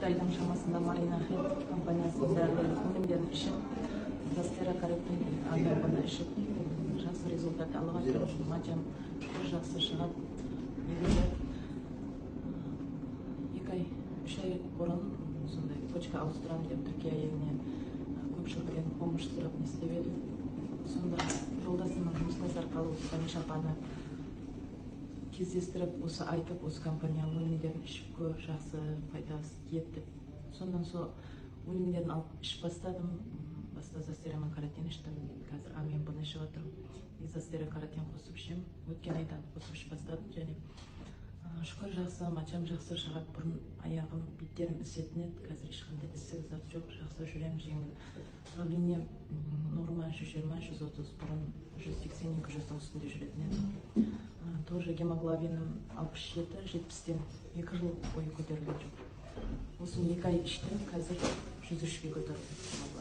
төрт айдың шамасында Marina Health компаниясының дәрілік өнімдерін ішіп, застерокаротин анабаны ішіп, жақсы результат алған тұрып, мачам жақсы шығады. Негізі 2 ай, 3 ай бұрын сондай почка ауыстырам деп Түркия еліне көпшіліктен помощь сұрап не істеп едім. Сонда жолдасымның жұмысына арқылы Таниш апаны кездестіріп, осы айтып, осы компанияның өнімдерін ішіп көр, жақсы пайдасы тиеді деп. Сондан сол өнімдерін алып ішіп бастадым. Баста застерокаротин іштім. Қазір мен бұны ішіп отырмын. Застерокаротин қосып ішем. Өткен айдан қосып ішіп бастадым. Және шүкір жақсы, мачам жақсы шығады. Бұрын аяғым, беттерім ісетін еді. Қазір ешқандай ісік зат жоқ. Жақсы жүрем, жеңіл. Давлением норма 120-130, бұрын 180-200 үстінде жүретін еді. Тоже гемоглобинім 67-70-тен 2 жыл бойы көтерілген жоқ. Осы 2 ай іштім, қазір 103-ге көтерілді.